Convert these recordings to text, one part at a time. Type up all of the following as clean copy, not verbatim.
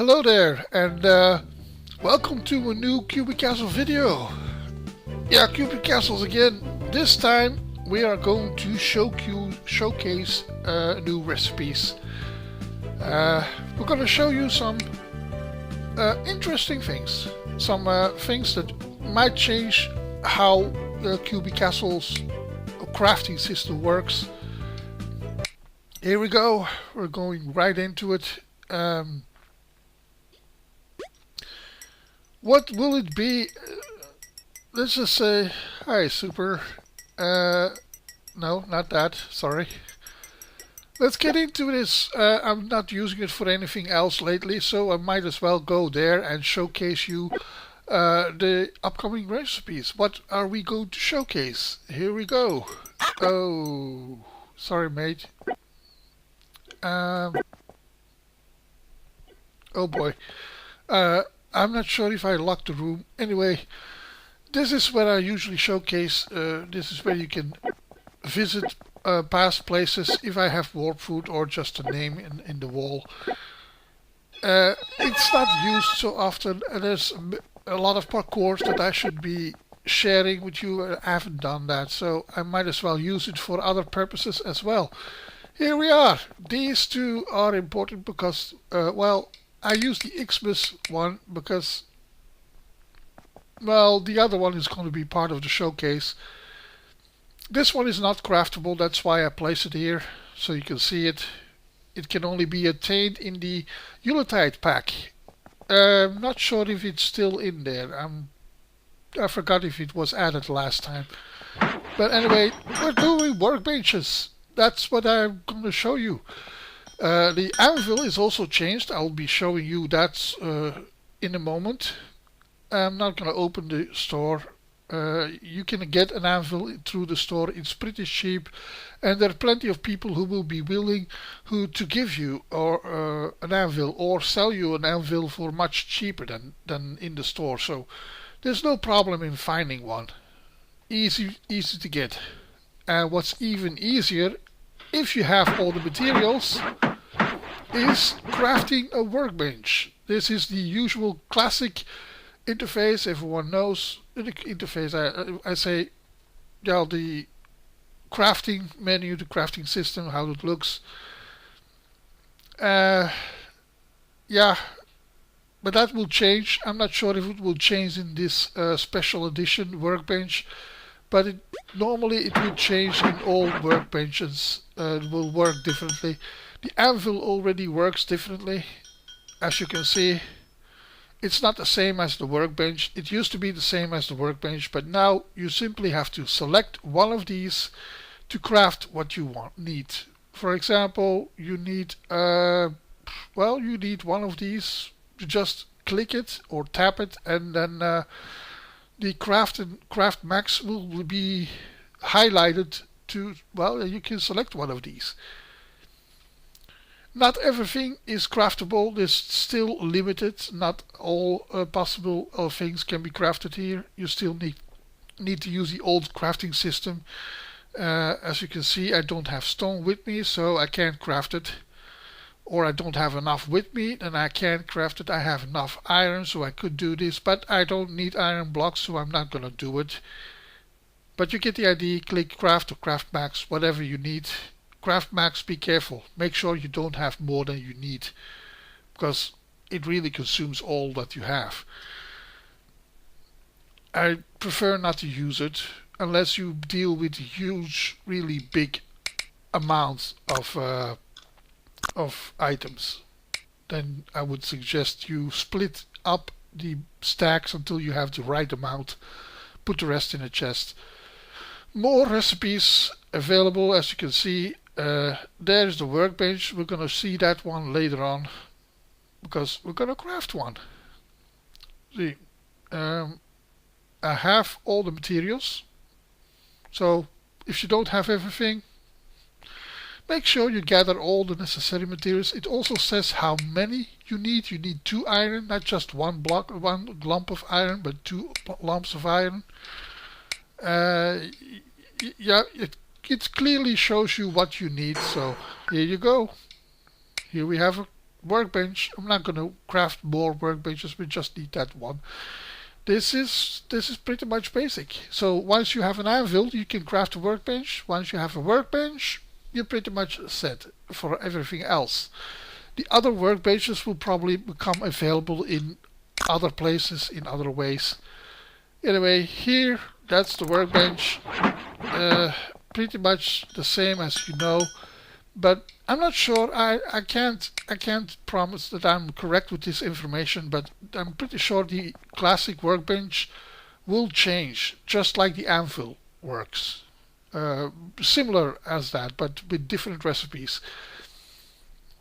Hello there, and welcome to a new Cubiccastle video. Yeah, Cubiccastles again. This time we are going to showcase new recipes. We're going to show you some interesting things, some things that might change how Cubiccastle's crafting system works. Here we go. We're going right into it. What will it be? Let's just say, hi, super. No, not that. Sorry. Let's get into this. I'm not using it for anything else lately, so I might as well go there and showcase you the upcoming recipes. What are we going to showcase? Here we go. Oh, sorry, mate. Oh boy. I'm not sure if I locked the room. Anyway, this is where I usually showcase. This is where you can visit past places if I have warp food or just a name in the wall. It's not used so often. There's a lot of parkours that I should be sharing with you. I haven't done that, so I might as well use it for other purposes as well. Here we are. These two are important because, well, I use the Xmas one because, well, the other one is going to be part of the showcase. This one is not craftable, that's why I place it here, so you can see it. It can only be attained in the Yuletide pack. I'm not sure if it's still in there. I forgot if it was added last time. But anyway, we're doing workbenches. That's what I'm going to show you. The anvil is also changed. I'll be showing you that in a moment. I'm not going to open the store. You can get an anvil through the store. It's pretty cheap, and there are plenty of people who will be willing to give you an anvil or sell you an anvil for much cheaper than in the store. So there's no problem in finding one. Easy to get. And what's even easier, if you have all the materials, is crafting a workbench. This is the usual classic interface. Everyone knows the interface. I say, yeah, the crafting menu, the crafting system, how it looks. Yeah, but that will change. I'm not sure if it will change in this special edition workbench, but normally it will change in all workbenches. It will work differently. The anvil already works differently. As you can see, it's not the same as the workbench. It used to be the same as the workbench, but now you simply have to select one of these to craft what you need. For example, you need you need one of these. You just click it or tap it, and then the craft max will be highlighted to, well, you can select one of these. Not everything is craftable. There's still limited. Not all possible things can be crafted here. You still need to use the old crafting system. As you can see, I don't have stone with me, so I can't craft it. Or I don't have enough with me, then I can't craft it. I have enough iron, so I could do this, but I don't need iron blocks, so I'm not gonna do it. But you get the idea. Click craft or craft max, whatever you need. Craft max, be careful. Make sure you don't have more than you need, because it really consumes all that you have. I prefer not to use it unless you deal with huge, really big amounts of items. Then I would suggest you split up the stacks until you have the right amount. Put the rest in a chest. More recipes available, as you can see. There's the workbench. We're gonna see that one later on because we're gonna craft one. See, I have all the materials, so if you don't have everything, make sure you gather all the necessary materials. It also says how many you need. You need 2 iron, not just one lump of iron, but 2 lumps of iron. Yeah, it clearly shows you what you need. So here you go. Here we have workbench. I'm not going to craft more workbenches, we just need that one. This is pretty much basic. So once you have an anvil, you can craft a workbench. Once you have a workbench, you're pretty much set for everything else. The other workbenches will probably become available in other places, in other ways. Anyway, here, that's the workbench. Pretty much the same as you know, but I'm not sure. I can't promise that I'm correct with this information, but I'm pretty sure the classic workbench will change, just like the anvil works. Similar as that, but with different recipes.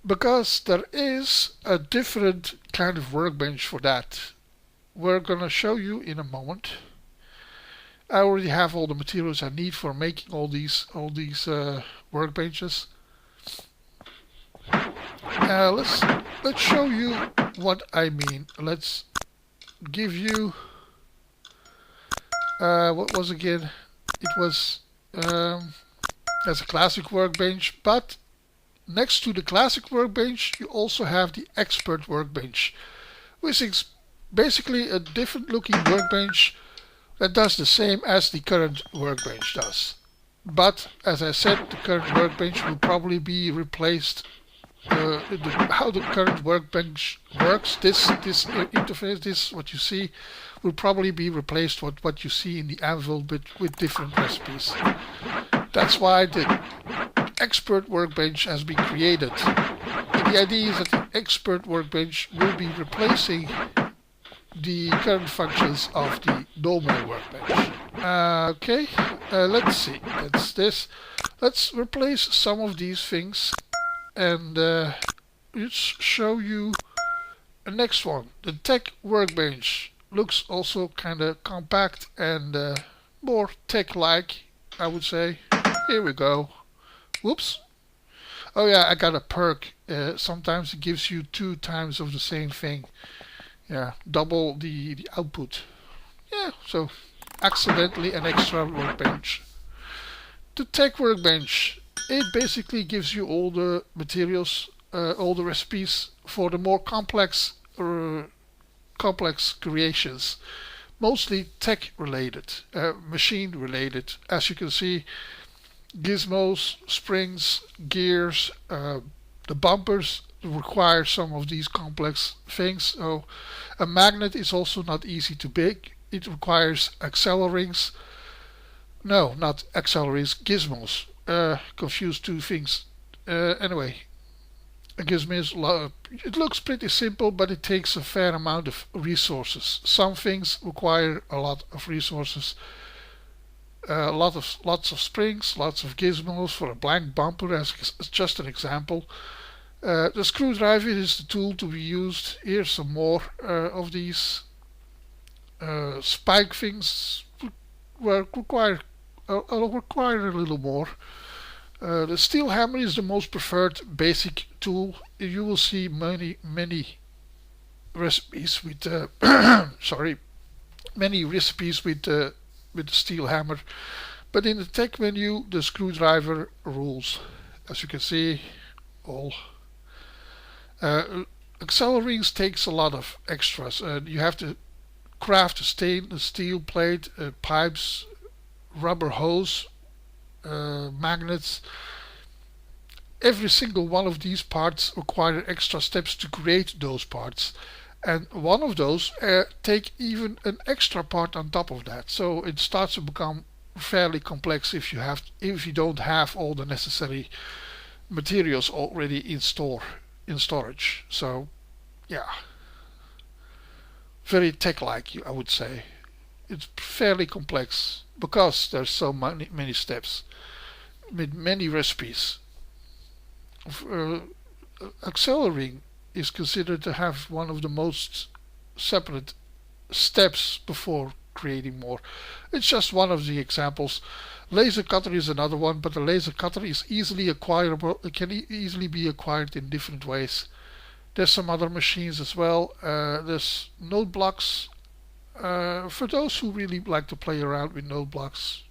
Because there is a different kind of workbench for that. We're gonna show you in a moment. I already have all the materials I need for making all these workbenches. Let's show you what I mean. Let's give you what was again? It was as a classic workbench, but next to the classic workbench you also have the expert workbench, which is basically a different looking workbench that does the same as the current workbench does. But as I said, the current workbench will probably be replaced. How the current workbench works, this interface, this what you see, will probably be replaced with what you see in the anvil, but with different recipes. That's why the expert workbench has been created. And the idea is that the expert workbench will be replacing the current functions of the normal workbench. Okay, let's see. That's this. Let's replace some of these things and let's show you the next one. The tech workbench looks also kind of compact and more tech-like, I would say. Here we go. Whoops. Oh yeah, I got a perk. Sometimes it gives you 2 times of the same thing. Yeah, double the output. Yeah, so accidentally an extra workbench. The tech workbench, it basically gives you all the materials, all the recipes for the more complex creations, mostly tech related, machine related. As you can see, gizmos, springs, gears, the bumpers require some of these complex things. So a magnet is also not easy to make. It requires accelerings. No, not accelerings, gizmos. Confuse 2 things. Anyway, a gizmo it looks pretty simple, but it takes a fair amount of resources. Some things require a lot of resources. Lots of springs, lots of gizmos for a blank bumper, as just an example. The screwdriver is the tool to be used. Here's some more of these spike things. Require a little more. The steel hammer is the most preferred basic tool. You will see many recipes with many recipes with the steel hammer, but in the tech menu the screwdriver rules. As you can see, all accelerings takes a lot of extras. You have to craft a stainless steel plate, pipes, rubber hose, magnets. Every single one of these parts require extra steps to create those parts, and one of those take even an extra part on top of that. So it starts to become fairly complex if you don't have all the necessary materials already in storage. So yeah, very tech-like, I would say. It's fairly complex because there's so many steps with many recipes. Accelerating is considered to have one of the most separate steps before creating more. It's just one of the examples. Laser cutter is another one, but the laser cutter is easily acquirable. It can easily be acquired in different ways. There's some other machines as well. There's node blocks for those who really like to play around with node blocks.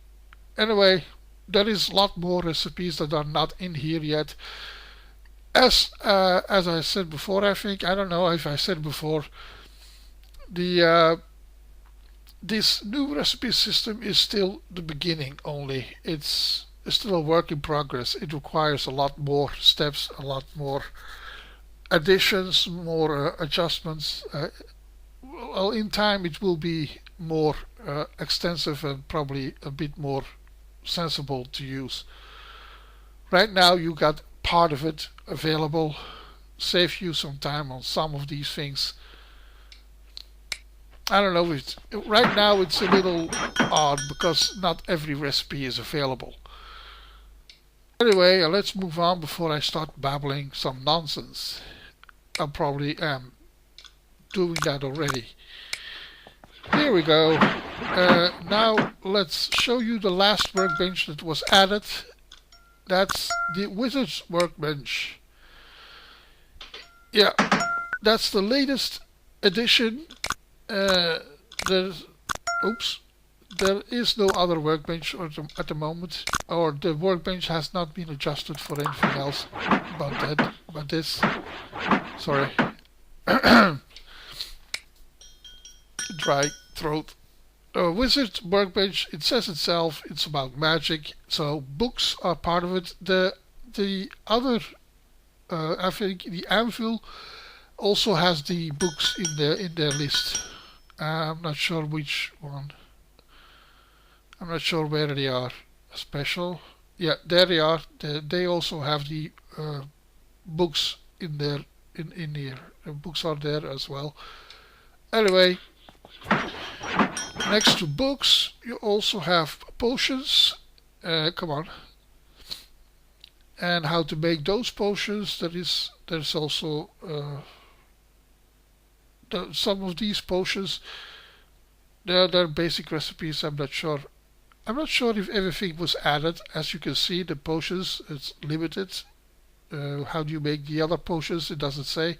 Anyway, there is a lot more recipes that are not in here yet. As I said before, I think, I don't know if I said before, the this new recipe system is still the beginning only. It's still a work in progress. It requires a lot more steps, a lot more additions, more adjustments. Well, in time it will be more extensive and probably a bit more sensible to use. Right now you got part of it available. Save you some time on some of these things. I don't know. Right now it's a little odd because not every recipe is available. Anyway, let's move on before I start babbling some nonsense. I probably am doing that already. Here we go. Now let's show you the last workbench that was added. That's the Wizard's Workbench. Yeah, that's the latest edition. There's, oops, there is no other workbench at the moment, or the workbench has not been adjusted for anything else but this. Sorry. Dry throat. Wizard Workbench, it says itself, it's about magic, so books are part of it. The other, I think the Anvil also has the books in their list. I'm not sure which one. I'm not sure where they are. Special. Yeah, there they are. They also have the books in there. In here, the books are there as well. Anyway, next to books, you also have potions. Come on. And how to make those potions. There's also some of these potions. They're basic recipes. I'm not sure. I'm not sure if everything was added. As you can see, the potions, it's limited. How do you make the other potions? It doesn't say.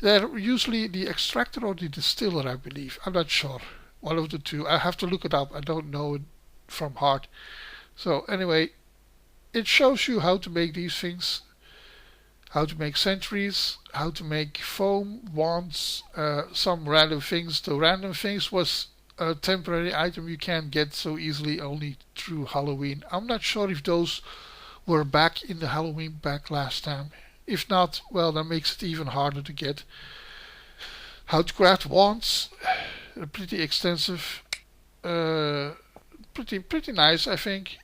They're usually the extractor or the distiller, I believe. I'm not sure. One of the two. I have to look it up. I don't know it from heart. So anyway, it shows you how to make these things. How to make sentries, how to make foam, wands, some random things. The random things was a temporary item you can't get so easily only through Halloween. I'm not sure if those were back in the Halloween pack last time. If not, well, that makes it even harder to get. How to craft wands, pretty extensive, pretty nice, I think.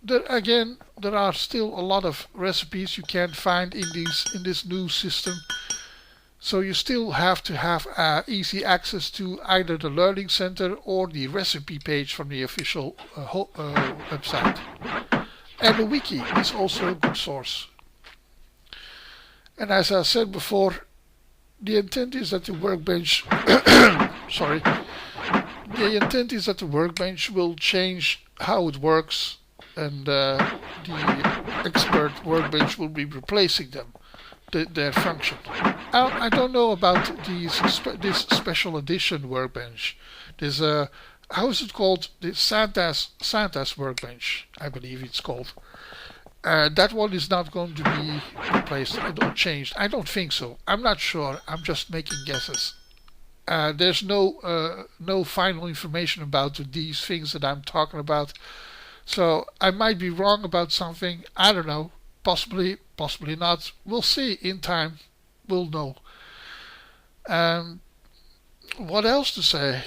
There are still a lot of recipes you can't find in this new system. So you still have to have easy access to either the Learning Center or the recipe page from the official website. And the wiki is also a good source. And as I said before, the intent is that the workbench sorry. The intent is that the workbench will change how it works, and the expert workbench will be replacing them, their function. I don't know about this special edition workbench. There's how is it called? The Santa's workbench, I believe it's called. That one is not going to be replaced or changed. I don't think so. I'm not sure. I'm just making guesses. There's no final information about these things that I'm talking about. So I might be wrong about something. I don't know. Possibly, possibly not. We'll see in time. We'll know. What else to say?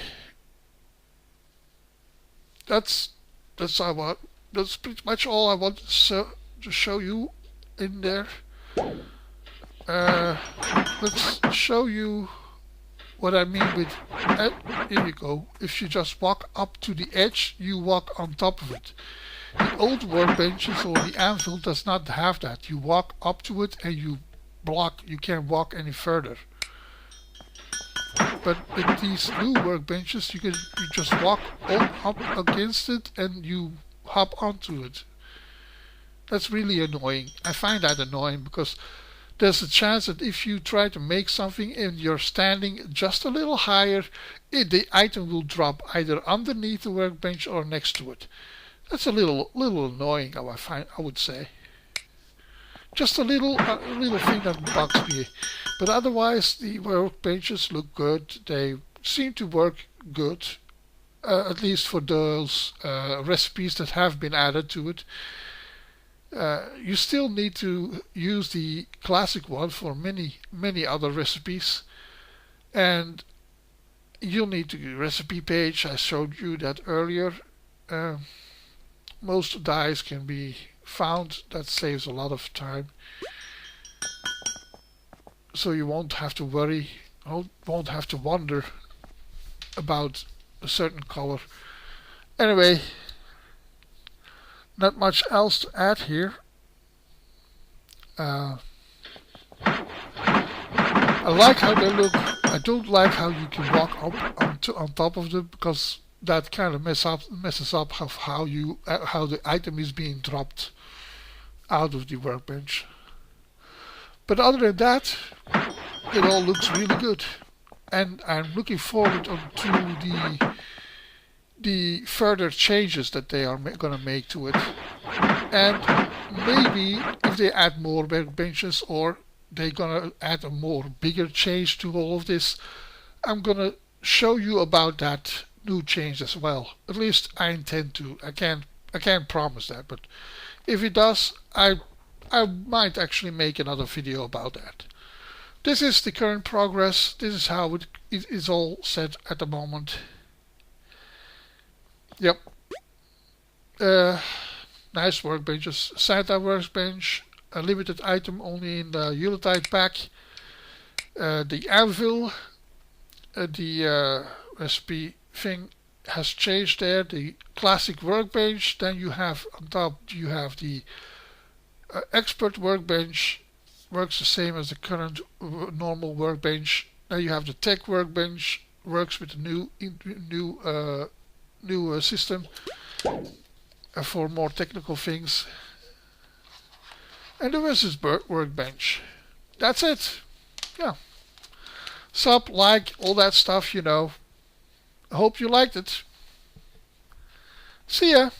That's pretty much all I want to show you in there. Let's show you what I mean with, here you go. If you just walk up to the edge, you walk on top of it. The old workbenches or the anvil does not have that. You walk up to it and you block. You can't walk any further. But with these new workbenches, you just walk up against it and you hop onto it. That's really annoying. I find that annoying because there's a chance that if you try to make something and you're standing just a little higher, the item will drop either underneath the workbench or next to it. That's a little annoying, I would say. Just a little thing that bugs me. But otherwise, the workbenches look good. They seem to work good, at least for those recipes that have been added to it. You still need to use the classic one for many other recipes, and you'll need the recipe page. I showed you that earlier. Most dyes can be found. That saves a lot of time, so you won't have to worry, won't have to wonder about a certain color. Anyway, not much else to add here. I like how they look. I don't like how you can walk up on top of them, because that kind of messes up how the item is being dropped out of the workbench. But other than that, it all looks really good, and I'm looking forward to the further changes that they are going to make to it, and maybe if they add more workbenches, or they're going to add a more bigger change to all of this, I'm going to show you about that new change as well. At least I intend to. I can't promise that, but if it does, I might actually make another video about that. This is the current progress. This is how it is all set at the moment. Yep. Nice workbenches. Santa workbench. A limited item only in the Yuletide pack. The anvil. The recipe thing has changed there. The classic workbench. Then you have on top the expert workbench. Works the same as the current normal workbench. Then you have the tech workbench. Works with the new system for more technical things. And the rest is workbench. That's it. Yeah. Sub, like, all that stuff, you know. I hope you liked it. See ya.